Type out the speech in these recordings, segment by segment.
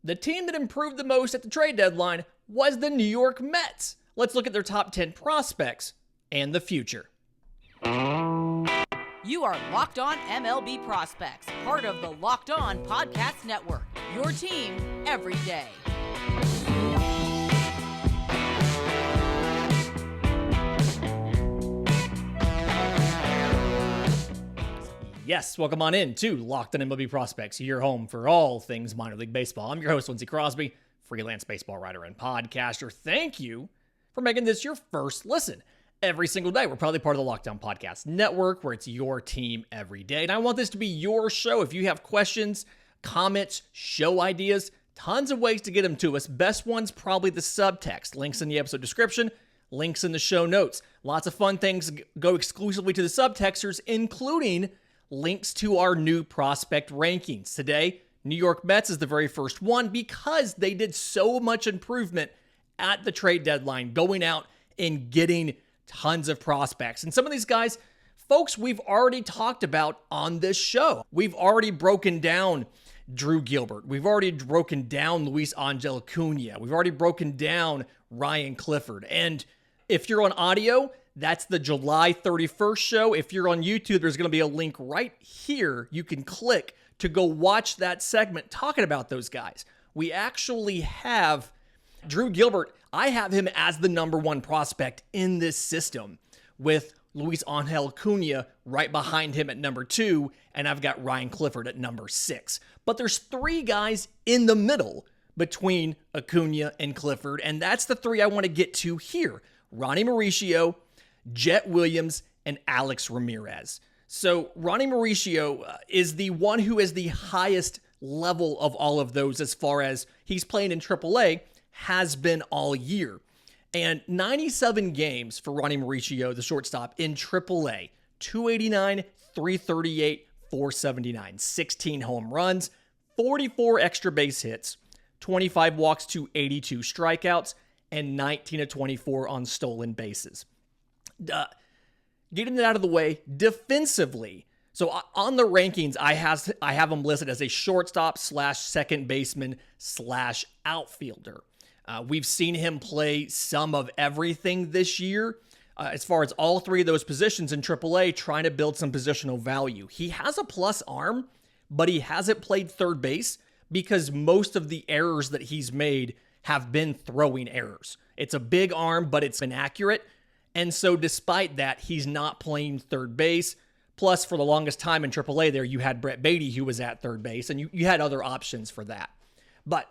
The team that improved the most at the trade deadline was the New York Mets. Let's look at their top 10 prospects and the future. You are Locked On MLB Prospects, part of the Locked On Podcast Network, your team every day. Yes, welcome on in to Locked On MLB Prospects, your home for all things minor league baseball. I'm your host, Lindsay Crosby, freelance baseball writer and podcaster. Thank you for making this your first listen. Every single day, we're probably part of the Locked On Podcast Network, where it's your team every day. And I want this to be your show. If you have questions, comments, show ideas, tons of ways to get them to us. Best one's probably the subtext. Links in the episode description, links in the show notes. Lots of fun things go exclusively to the subtexters, including links to our new prospect rankings. Today, New York Mets is the very first one because they did so much improvement at the trade deadline, going out and getting tons of prospects. And some of these guys, folks, we've already talked about on this show. We've already broken down Drew Gilbert. We've already broken down Luis Angel Acuna. We've already broken down Ryan Clifford. And if you're on audio, that's the July 31st show. If you're on YouTube, there's going to be a link right here you can click to go watch that segment talking about those guys. We actually have Drew Gilbert. I have him as the number one prospect in this system, with Luis Angel Acuna right behind him at number 2, and I've got Ryan Clifford at number 6. But there's 3 guys in the middle between Acuna and Clifford, and that's the 3 I want to get to here. Ronny Mauricio, Jett Williams, and Alex Ramirez. So Ronny Mauricio is the one who is the highest level of all of those as far as he's playing in AAA, has been all year. And 97 games for Ronny Mauricio, the shortstop, in AAA. 289, 338, 479. 16 home runs, 44 extra base hits, 25 walks to 82 strikeouts, and 19 of 24 on stolen bases. Getting it out of the way, defensively. So on the rankings, I have him listed as a shortstop / second baseman / outfielder. We've seen him play some of everything this year, as far as all 3 of those positions in AAA, trying to build some positional value. He has a plus arm, but he hasn't played third base because most of the errors that he's made have been throwing errors. It's a big arm, but it's inaccurate. And so despite that, he's not playing third base. Plus, for the longest time in AAA there, you had Brett Beatty, who was at third base, and you had other options for that. But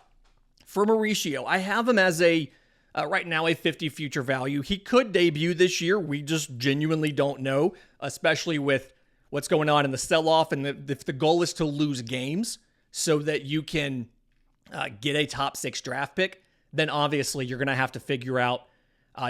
for Mauricio, I have him as right now a 50 future value. He could debut this year. We just genuinely don't know, especially with what's going on in the sell-off. And if the goal is to lose games so that you can get a top 6 draft pick, then obviously you're going to have to figure out,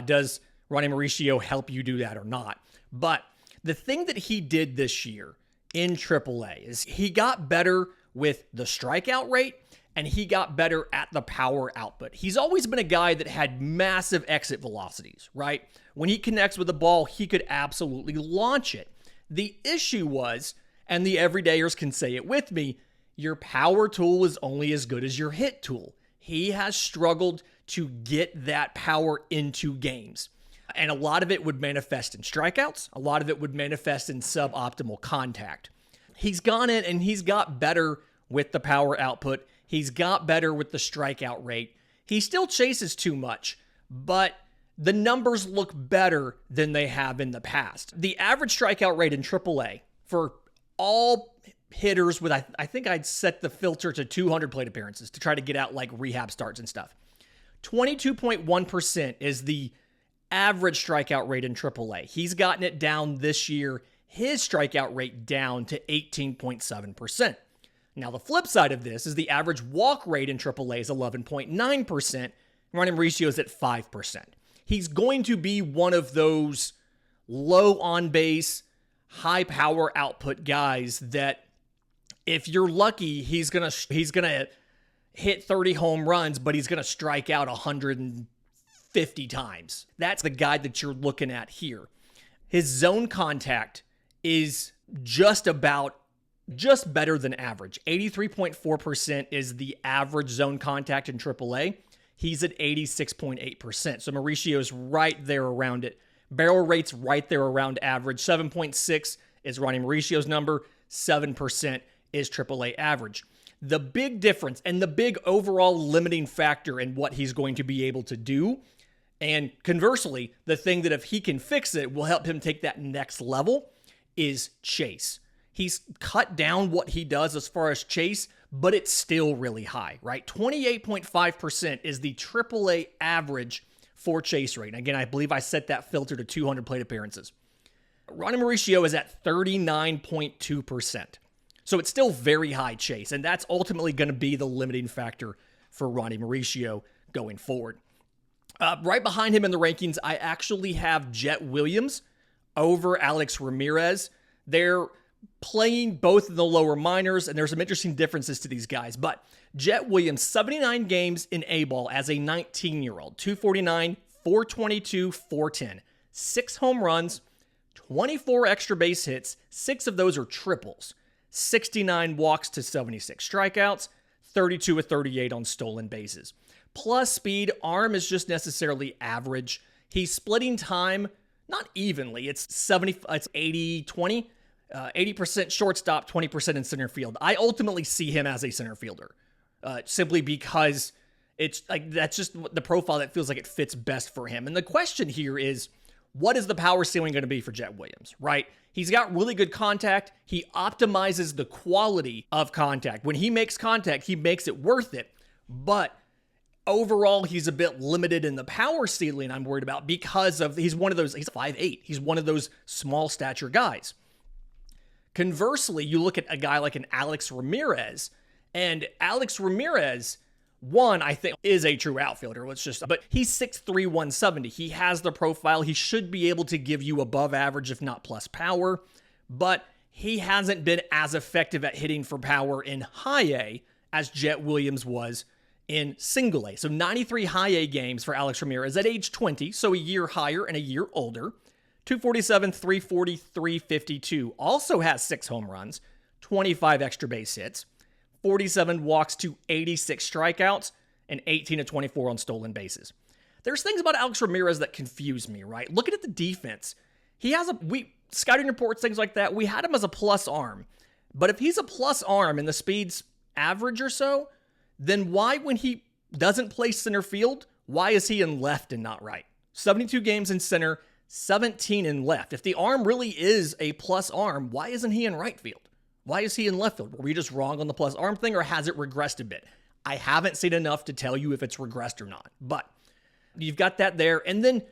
does Ronny Mauricio help you do that or not? But the thing that he did this year in AAA is he got better with the strikeout rate, and he got better at the power output. He's always been a guy that had massive exit velocities, right? When he connects with the ball, he could absolutely launch it. The issue was, and the everydayers can say it with me, your power tool is only as good as your hit tool. He has struggled to get that power into games. And a lot of it would manifest in strikeouts. A lot of it would manifest in suboptimal contact. He's gone in and he's got better with the power output. He's got better with the strikeout rate. He still chases too much, but the numbers look better than they have in the past. The average strikeout rate in AAA for all hitters with, I think I'd set the filter to 200 plate appearances to try to get out like rehab starts and stuff. 22.1% is the average strikeout rate in AAA. He's gotten it down this year, his strikeout rate down to 18.7%. Now, the flip side of this is the average walk rate in AAA is 11.9%. Ronny Mauricio is at 5%. He's going to be one of those low on base, high power output guys that if you're lucky, he's gonna hit 30 home runs, but he's gonna strike out 150 times. That's the guy that you're looking at here. His zone contact is just about just better than average. 83.4% is the average zone contact in AAA. He's at 86.8%. So Mauricio's right there around it. Barrel rate's right there around average. 7.6 is Ronny Mauricio's number. 7% is AAA average. The big difference and the big overall limiting factor in what he's going to be able to do, and conversely, the thing that if he can fix it will help him take that next level, is chase. He's cut down what he does as far as chase, but it's still really high, right? 28.5% is the AAA average for chase rate. And again, I believe I set that filter to 200 plate appearances. Ronny Mauricio is at 39.2%. So it's still very high chase, and that's ultimately going to be the limiting factor for Ronny Mauricio going forward. Right behind him in the rankings, I actually have Jett Williams over Alex Ramirez. They're playing both in the lower minors, and there's some interesting differences to these guys. But Jett Williams, 79 games in A-ball as a 19-year-old, 249, 422, 410, 6 home runs, 24 extra base hits, 6 of those are triples, 69 walks to 76 strikeouts, 32 of 38 on stolen bases. Plus speed, arm is just necessarily average. He's splitting time not evenly. It's 80-20. 80% shortstop, 20% in center field. I ultimately see him as a center fielder, simply because it's like that's just the profile that feels like it fits best for him. And the question here is, what is the power ceiling going to be for Jett Williams, right? He's got really good contact. He optimizes the quality of contact. When he makes contact, he makes it worth it. But overall, he's a bit limited in the power ceiling I'm worried about because he's 5'8". He's one of those small stature guys. Conversely, you look at a guy like an Alex Ramirez, and Alex Ramirez, I think, is a true outfielder. But he's 6'3", 170. He has the profile. He should be able to give you above average, if not plus power, but he hasn't been as effective at hitting for power in high A as Jett Williams was in single A. So 93 high A games for Alex Ramirez at age 20, so a year higher and a year older. 247, 340, 352. Also has 6 home runs, 25 extra base hits, 47 walks to 86 strikeouts, and 18 of 24 on stolen bases. There's things about Alex Ramirez that confuse me, right? Looking at the defense, he has scouting reports, things like that, we had him as a plus arm. But if he's a plus arm and the speed's average or so, then why, when he doesn't play center field, why is he in left and not right? 72 games in center, 17 in left. If the arm really is a plus arm, why isn't he in right field? Why is he in left field? Were we just wrong on the plus arm thing, or has it regressed a bit? I haven't seen enough to tell you if it's regressed or not, but you've got that there. And then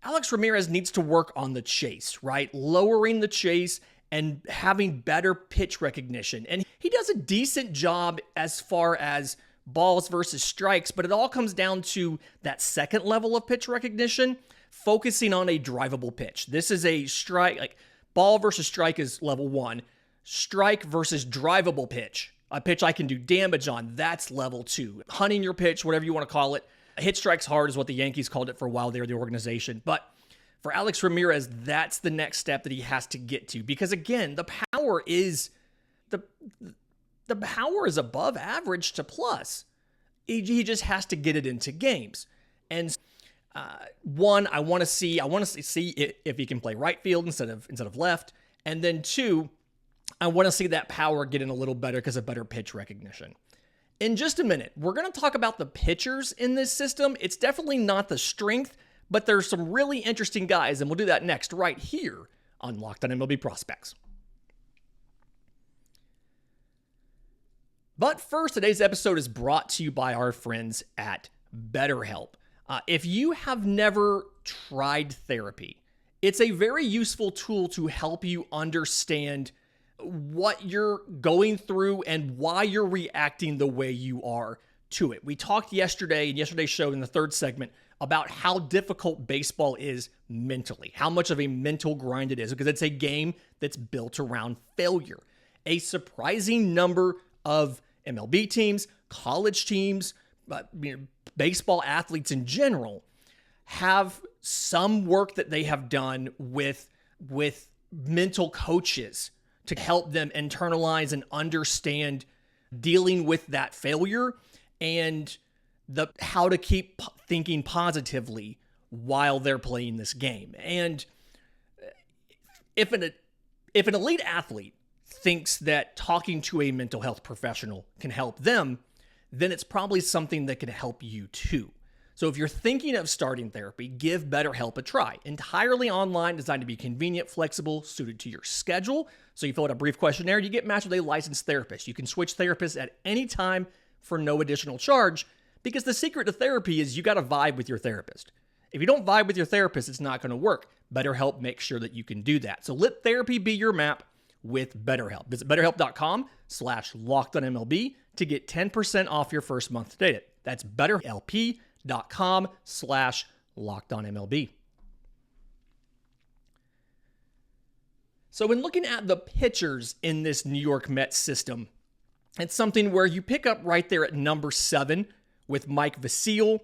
Alex Ramirez needs to work on the chase, right? Lowering the chase and having better pitch recognition. And he does a decent job as far as balls versus strikes, but it all comes down to that second level of pitch recognition, focusing on a drivable pitch. This is a strike, like ball versus strike is level 1. Strike versus drivable pitch, a pitch I can do damage on, that's level 2. Hunting your pitch, whatever you want to call it. Hit strikes hard is what the Yankees called it for a while. They were the organization. But for Alex Ramirez, that's the next step that he has to get to. Because again, the power is above average to plus. He just has to get it into games. And I want to see if he can play right field instead of left. And then 2, I want to see that power get in a little better because of better pitch recognition. In just a minute, we're going to talk about the pitchers in this system. It's definitely not the strength, but there's some really interesting guys, and we'll do that next right here on Locked On MLB Prospects. But first, today's episode is brought to you by our friends at BetterHelp. If you have never tried therapy, it's a very useful tool to help you understand what you're going through and why you're reacting the way you are to it. We talked yesterday in yesterday's show in the third segment about how difficult baseball is mentally, how much of a mental grind it is, because it's a game that's built around failure. A surprising number of MLB teams, college teams, baseball athletes in general have some work that they have done with mental coaches to help them internalize and understand dealing with that failure and how to keep thinking positively while they're playing this game. And if an elite athlete thinks that talking to a mental health professional can help them, then it's probably something that can help you too. So if you're thinking of starting therapy, give BetterHelp a try. Entirely online, designed to be convenient, flexible, suited to your schedule. So you fill out a brief questionnaire, you get matched with a licensed therapist. You can switch therapists at any time for no additional charge, because the secret to therapy is you got to vibe with your therapist. If you don't vibe with your therapist, it's not going to work. BetterHelp makes sure that you can do that. So let therapy be your map with BetterHelp. Visit BetterHelp.com/LockedOnMLB to get 10% off your first month today. That's BetterHelp.com/LockedOnMLB. So when looking at the pitchers in this New York Mets system, it's something where you pick up right there at number 7 with Mike Vasil.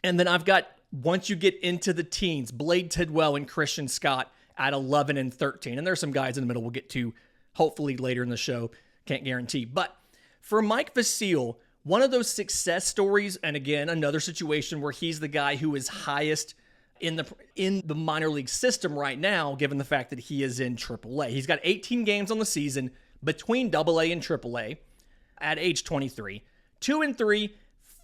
And then I've got, once you get into the teens, Blade Tidwell and Christian Scott at 11 and 13. And there's some guys in the middle we'll get to hopefully later in the show. Can't guarantee. But for Mike Vasil, one of those success stories, and again, another situation where he's the guy who is highest in the minor league system right now, given the fact that he is in AAA. He's got 18 games on the season between AA and AAA at age 23. 2-3,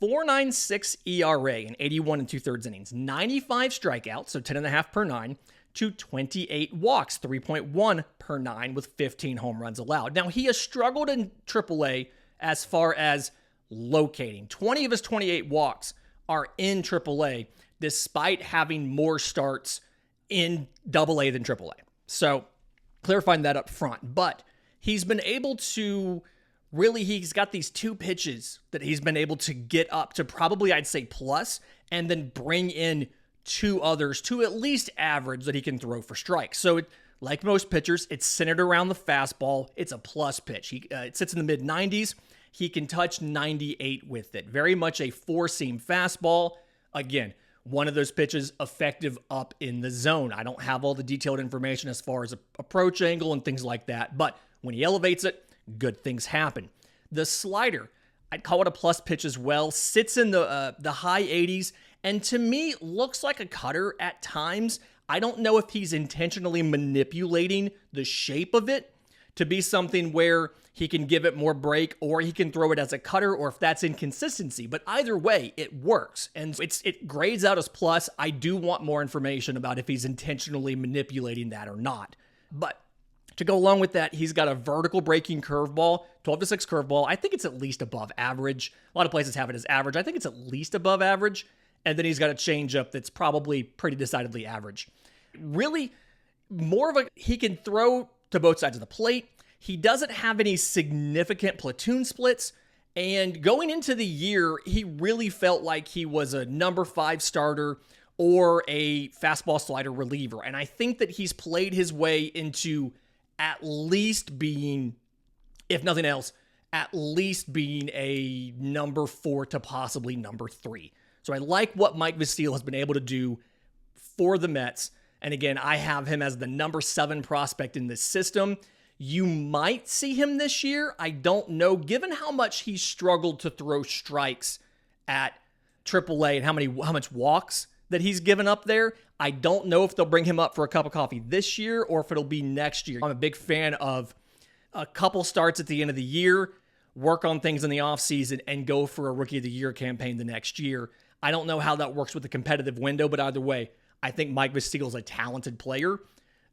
4.96 ERA in 81 and 2/3 innings, 95 strikeouts, so 10.5 per 9, to 28 walks, 3.1 per 9 with 15 home runs allowed. Now, he has struggled in AAA as far as locating. 20 of his 28 walks are in AAA, despite having more starts in AA than AAA. So, clarifying that up front. But he's been able to he's got these 2 pitches that he's been able to get up to probably, I'd say, plus, and then bring in 2 others to at least average that he can throw for strikes. So, like most pitchers, it's centered around the fastball. It's a plus pitch. It sits in the mid-90s. He can touch 98 with it. Very much a 4-seam fastball. Again, one of those pitches effective up in the zone. I don't have all the detailed information as far as approach angle and things like that, but when he elevates it, good things happen. The slider, I'd call it a plus pitch as well, sits in the high 80s, and to me, looks like a cutter at times. I don't know if he's intentionally manipulating the shape of it to be something where he can give it more break or he can throw it as a cutter, or if that's inconsistency. But either way, it works. And it grades out as plus. I do want more information about if he's intentionally manipulating that or not. But to go along with that, he's got a vertical breaking curveball, 12-6 curveball. I think it's at least above average. A lot of places have it as average. I think it's at least above average. And then he's got a changeup that's probably pretty decidedly average. Really, he can throw to both sides of the plate. He doesn't have any significant platoon splits. And going into the year, he really felt like he was a number 5 starter or a fastball slider reliever. And I think that he's played his way into at least being, if nothing else, at least being a number 4 to possibly number 3. So I like what Mike Vasil has been able to do for the Mets. And again, I have him as the number 7 prospect in this system. You might see him this year. I don't know. Given how much he struggled to throw strikes at AAA and how much walks that he's given up there, I don't know if they'll bring him up for a cup of coffee this year or if it'll be next year. I'm a big fan of a couple starts at the end of the year, work on things in the offseason, and go for a Rookie of the Year campaign the next year. I don't know how that works with the competitive window, but either way, I think Mike Vasil is a talented player.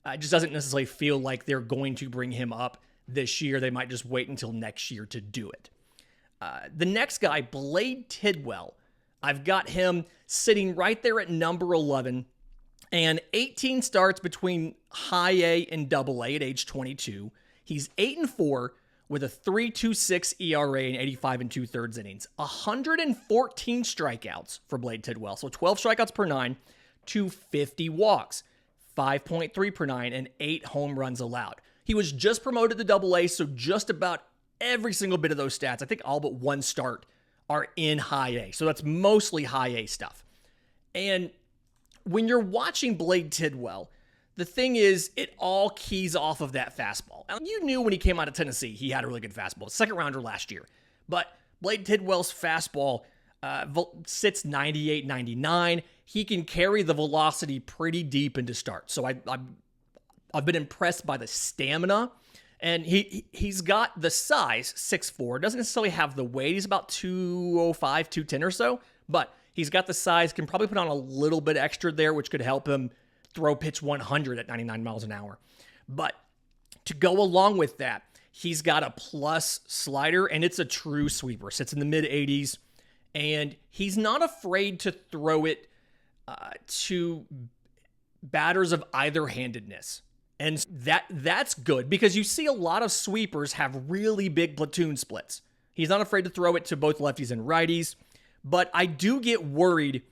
It just doesn't necessarily feel like they're going to bring him up this year. They might just wait until next year to do it. The next guy, Blade Tidwell, I've got him sitting right there at number 11 and 18 starts between high A and double A at age 22. He's 8-4 with a 3.26 ERA and 85 and 2/3 innings. 114 strikeouts for Blade Tidwell. So 12 strikeouts per 9 to 50 walks. 5.3 per 9, and 8 home runs allowed. He was just promoted to Double A, so just about every single bit of those stats, I think all but 1 start, are in high A. So that's mostly high A stuff. And when you're watching Blade Tidwell, the thing is, it all keys off of that fastball. Now, you knew when he came out of Tennessee, he had a really good fastball. Second rounder last year. But Blade Tidwell's fastball sits 98, 99. He can carry the velocity pretty deep into start. So I've been impressed by the stamina. And he's got the size, 6'4", doesn't necessarily have the weight. He's about 205, 210 or so. But he's got the size, can probably put on a little bit extra there, which could help him throw pitch 100 at 99 miles an hour. But to go along with that, he's got a plus slider, and it's a true sweeper. Sits in the mid-80s, and he's not afraid to throw it to batters of either-handedness. And that's good, because you see a lot of sweepers have really big platoon splits. He's not afraid to throw it to both lefties and righties, but I do get worried.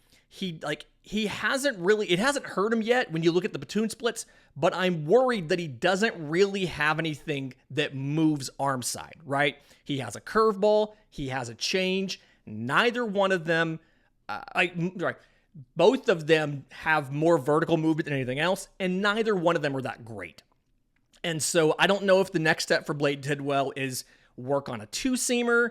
It hasn't hurt him yet when you look at the platoon splits, but I'm worried that he doesn't really have anything that moves arm side, right? He has a curveball, he has a change. Neither one of them, both of them have more vertical movement than anything else, and neither one of them are that great. And so I don't know if the next step for Blade Tidwell is work on a two-seamer,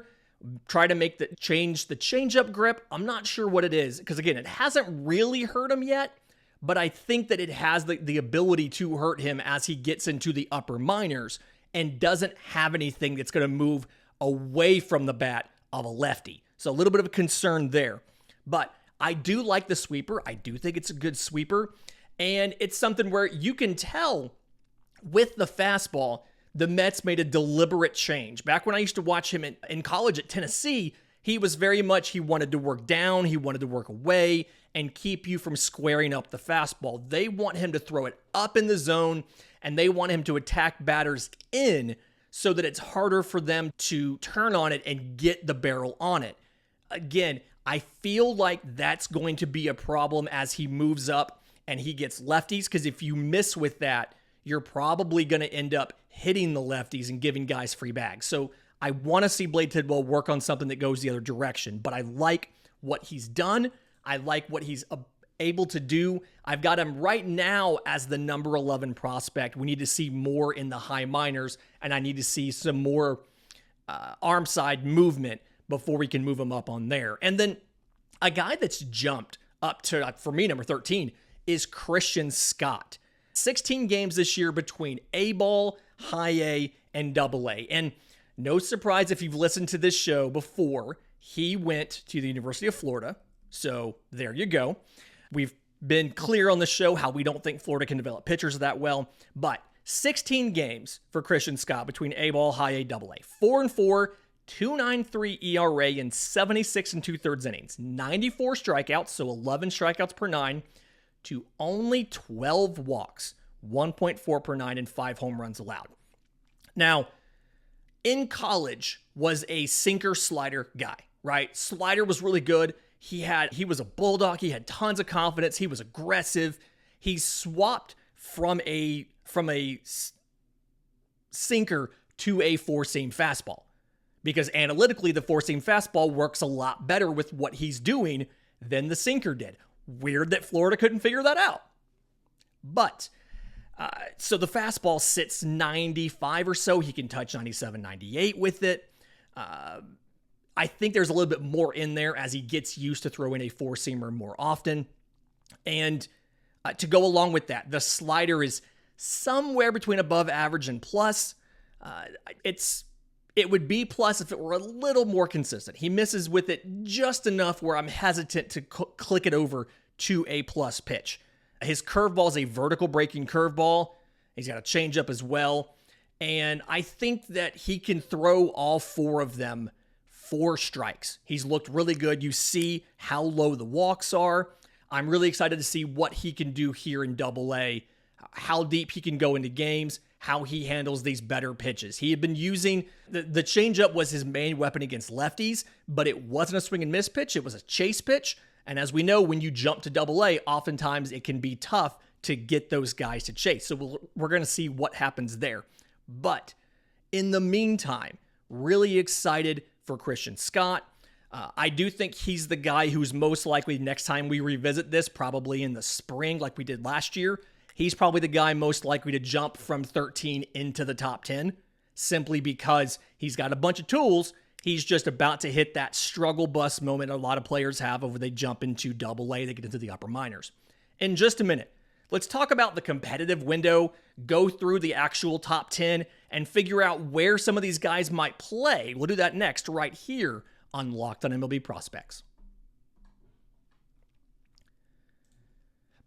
try to change the changeup grip. I'm not sure what it is, because again, it hasn't really hurt him yet, but I think that it has the ability to hurt him as he gets into the upper minors and doesn't have anything that's going to move away from the bat of a lefty. So a little bit of a concern there. But I do like the sweeper. I do think it's a good sweeper. And it's something where you can tell with the fastball, the Mets made a deliberate change. Back when I used to watch him in college at Tennessee, he was very much, he wanted to work down, he wanted to work away, and keep you from squaring up the fastball. They want him to throw it up in the zone, and they want him to attack batters in so that it's harder for them to turn on it and get the barrel on it. Again, I feel like that's going to be a problem as he moves up and he gets lefties, because if you miss with that, you're probably going to end up hitting the lefties and giving guys free bags. So I want to see Blade Tidwell work on something that goes the other direction, but I like what he's done. I like what he's able to do. I've got him right now as the number 11 prospect. We need to see more in the high minors, and I need to see some more arm side movement before we can move him up on there. And then a guy that's jumped up to, for me, number 13 is Christian Scott. 16 games this year between A-ball, high A, and double A. And no surprise if you've listened to this show before, he went to the University of Florida. So there you go. We've been clear on the show how we don't think Florida can develop pitchers that well, but 16 games for Christian Scott between A-ball, high A, double A. 4-4, 2.93 ERA in 76 2/3 innings. 94 strikeouts, so 11 strikeouts per 9, to only 12 walks, 1.4 per 9, and 5 home runs allowed. Now, in college was a sinker slider guy, right? Slider was really good. He was a bulldog. He had tons of confidence. He was aggressive. He swapped from a sinker to a four-seam fastball, because analytically the four-seam fastball works a lot better with what he's doing than the sinker did. Weird that Florida couldn't figure that out. But, so the fastball sits 95 or so. He can touch 97, 98 with it. I think there's a little bit more in there as he gets used to throwing a four-seamer more often. And to go along with that, the slider is somewhere between above average and plus. It would be plus if it were a little more consistent. He misses with it just enough where I'm hesitant to click it over to a plus pitch. His curveball is a vertical breaking curveball. He's got a changeup as well. And I think that he can throw all four of them for strikes. He's looked really good. You see how low the walks are. I'm really excited to see what he can do here in double A, how deep he can go into games, how he handles these better pitches. He had been using, the changeup was his main weapon against lefties, but it wasn't a swing and miss pitch. It was a chase pitch. And as we know, when you jump to double A, oftentimes it can be tough to get those guys to chase. So we're going to see what happens there. But in the meantime, really excited for Christian Scott. I do think he's the guy who's most likely next time we revisit this, probably in the spring like we did last year, he's probably the guy most likely to jump from 13 into the top 10, simply because he's got a bunch of tools. He's just about to hit that struggle bus moment a lot of players have over they jump into AA, they get into the upper minors. In just a minute, let's talk about the competitive window, go through the actual top 10, and figure out where some of these guys might play. We'll do that next right here on Locked on MLB Prospects.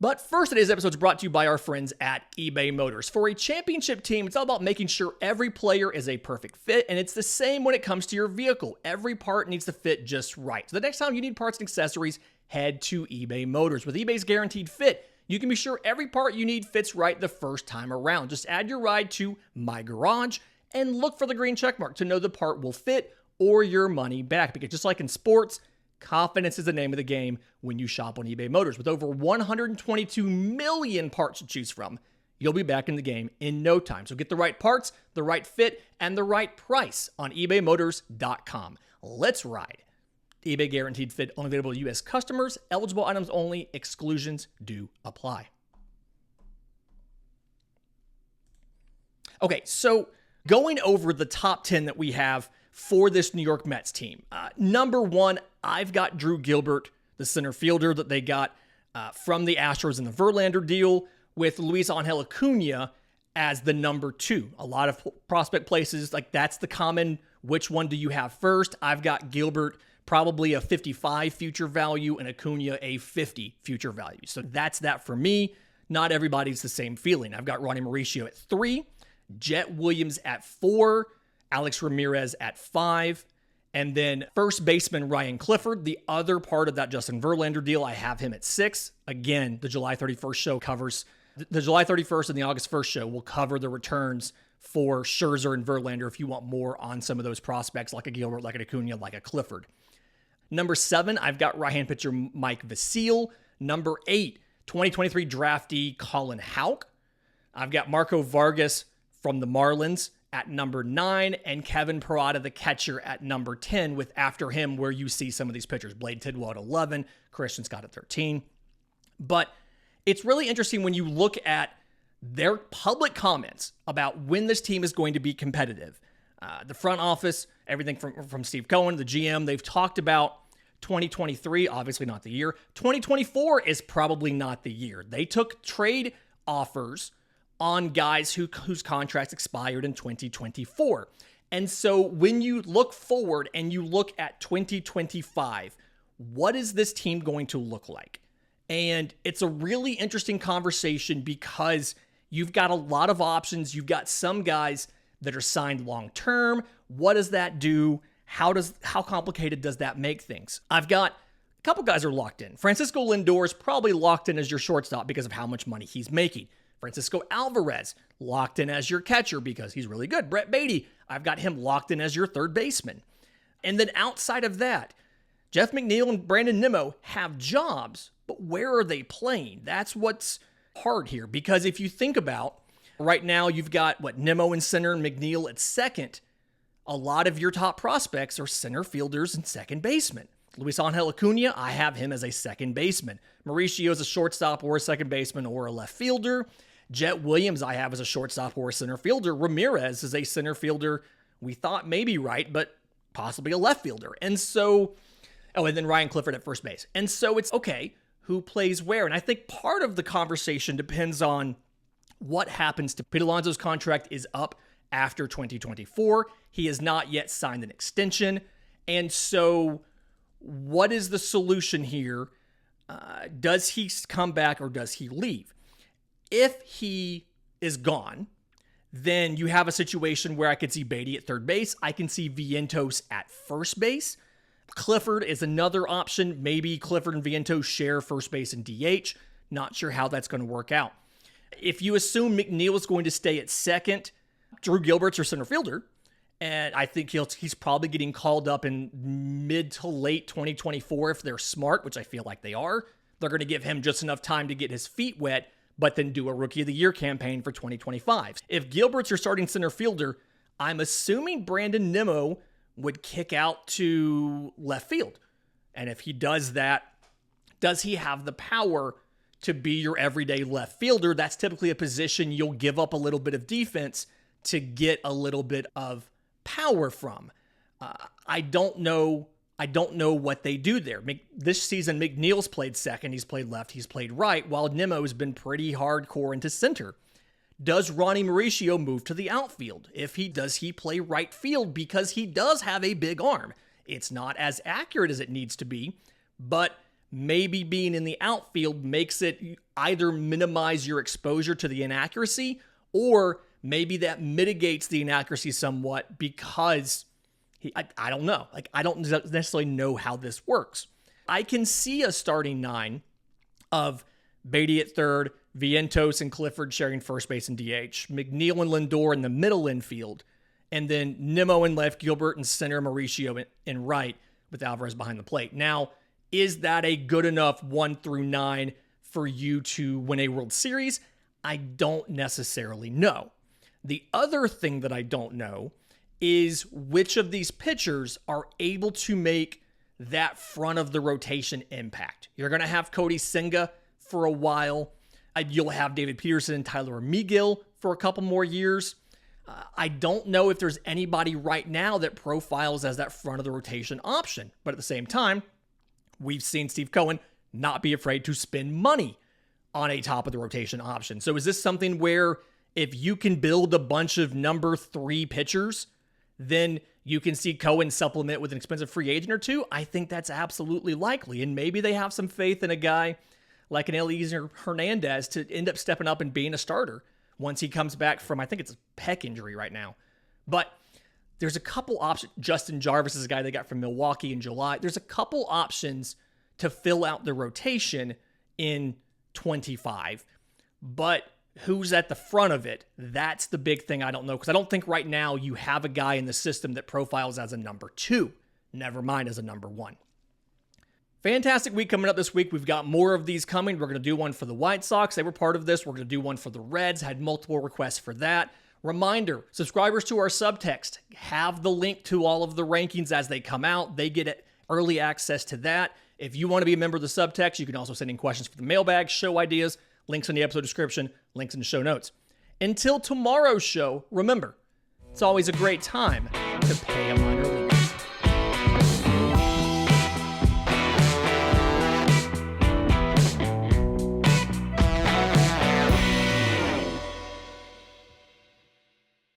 But first, today's episode is brought to you by our friends at eBay Motors. For a championship team, it's all about making sure every player is a perfect fit, and it's the same when it comes to your vehicle. Every part needs to fit just right. So the next time you need parts and accessories, head to eBay Motors. With eBay's Guaranteed Fit, you can be sure every part you need fits right the first time around. Just add your ride to My Garage and look for the green checkmark to know the part will fit or your money back. Because just like in sports, confidence is the name of the game when you shop on eBay Motors. With over 122 million parts to choose from, you'll be back in the game in no time. So get the right parts, the right fit, and the right price on ebaymotors.com. Let's ride. eBay Guaranteed Fit, only available to U.S. customers. Eligible items only. Exclusions do apply. Okay, so going over the top 10 that we have for this New York Mets team. Number one, I've got Drew Gilbert, the center fielder that they got from the Astros in the Verlander deal, with Luis Angel Acuna as the number two. A lot of prospect places, like that's the common, which one do you have first? I've got Gilbert, probably a 55 future value, and Acuna a 50 future value. So that's that for me. Not everybody's the same feeling. I've got Ronny Mauricio at 3, Jett Williams at 4, Alex Ramirez at 5, and then first baseman Ryan Clifford, the other part of that Justin Verlander deal, I have him at 6. Again, the July 31st show covers, the July 31st and the August 1st show will cover the returns for Scherzer and Verlander if you want more on some of those prospects like a Gilbert, like an Acuna, like a Clifford. Number 7, I've got right-hand pitcher Mike Vasil. Number 8, 2023 draftee Colin Houck. I've got Marco Vargas from the Marlins at number 9, and Kevin Parada, the catcher, at number 10, with after him where you see some of these pitchers. Blade Tidwell at 11, Christian Scott at 13. But it's really interesting when you look at their public comments about when this team is going to be competitive. The front office, everything from Steve Cohen, the GM, they've talked about 2023, obviously not the year. 2024 is probably not the year. They took trade offers on guys whose contracts expired in 2024. And so when you look forward and you look at 2025, what is this team going to look like? And it's a really interesting conversation because you've got a lot of options. You've got some guys that are signed long-term. What does that do? How complicated does that make things? I've got a couple guys are locked in. Francisco Lindor is probably locked in as your shortstop because of how much money he's making. Francisco Alvarez, locked in as your catcher because he's really good. Brett Beatty, I've got him locked in as your third baseman. And then outside of that, Jeff McNeil and Brandon Nimmo have jobs, but where are they playing? That's what's hard here, because if you think about right now, you've got Nimmo in center and McNeil at second. A lot of your top prospects are center fielders and second basemen. Luis Angel Acuna, I have him as a second baseman. Mauricio is a shortstop or a second baseman or a left fielder. Jett Williams, I have as a shortstop or a center fielder. Ramirez is a center fielder. We thought maybe right, but possibly a left fielder. And so, and then Ryan Clifford at first base. And so it's okay, who plays where? And I think part of the conversation depends on what happens to Pete Alonso's contract is up after 2024. He has not yet signed an extension. And so what is the solution here? Does he come back or does he leave? If he is gone, then you have a situation where I could see Beatty at third base. I can see Vientos at first base. Clifford is another option. Maybe Clifford and Vientos share first base and DH. Not sure how that's going to work out. If you assume McNeil is going to stay at second, Drew Gilbert's your center fielder, and I think he's probably getting called up in mid to late 2024 if they're smart, which I feel like they are. They're going to give him just enough time to get his feet wet, but then do a Rookie of the Year campaign for 2025. If Gilbert's your starting center fielder, I'm assuming Brandon Nimmo would kick out to left field. And if he does that, does he have the power to be your everyday left fielder. That's typically a position you'll give up a little bit of defense to get a little bit of power from. I don't know what they do there. This season, McNeil's played second. He's played left. He's played right, while Nimmo's been pretty hardcore into center. Does Ronny Mauricio move to the outfield? If he does, he play right field because he does have a big arm. It's not as accurate as it needs to be, but maybe being in the outfield makes it either minimize your exposure to the inaccuracy, or maybe that mitigates the inaccuracy somewhat because I don't know. I don't necessarily know how this works. I can see a starting 9 of Beatty at third, Vientos and Clifford sharing first base and DH, McNeil and Lindor in the middle infield, and then Nimmo in left, Gilbert in center, Mauricio in right, with Alvarez behind the plate. Now, is that a good enough 1 through 9 for you to win a World Series? I don't necessarily know. The other thing that I don't know is which of these pitchers are able to make that front of the rotation impact. You're going to have Cody Senga for a while. You'll have David Peterson and Tyler Megill for a couple more years. I don't know if there's anybody right now that profiles as that front of the rotation option. But at the same time, we've seen Steve Cohen not be afraid to spend money on a top of the rotation option. So is this something where if you can build a bunch of number 3 pitchers, then you can see Cohen supplement with an expensive free agent or two? I think that's absolutely likely. And maybe they have some faith in a guy like an Eliezer Hernandez to end up stepping up and being a starter once he comes back from, I think it's a pec injury right now. But there's a couple options. Justin Jarvis is a guy they got from Milwaukee in July. There's a couple options to fill out the rotation in 25. But who's at the front of it? That's the big thing I don't know, because I don't think right now you have a guy in the system that profiles as a number 2, never mind as a number 1. Fantastic week coming up this week. We've got more of these coming. We're going to do one for the White Sox. They were part of this. We're going to do one for the Reds. Had multiple requests for that. Reminder, subscribers to our subtext have the link to all of the rankings as they come out. They get early access to that. If you want to be a member of the subtext, you can also send in questions for the mailbag, show ideas, links in the episode description, links in the show notes. Until tomorrow's show, remember, it's always a great time to pay a minor league.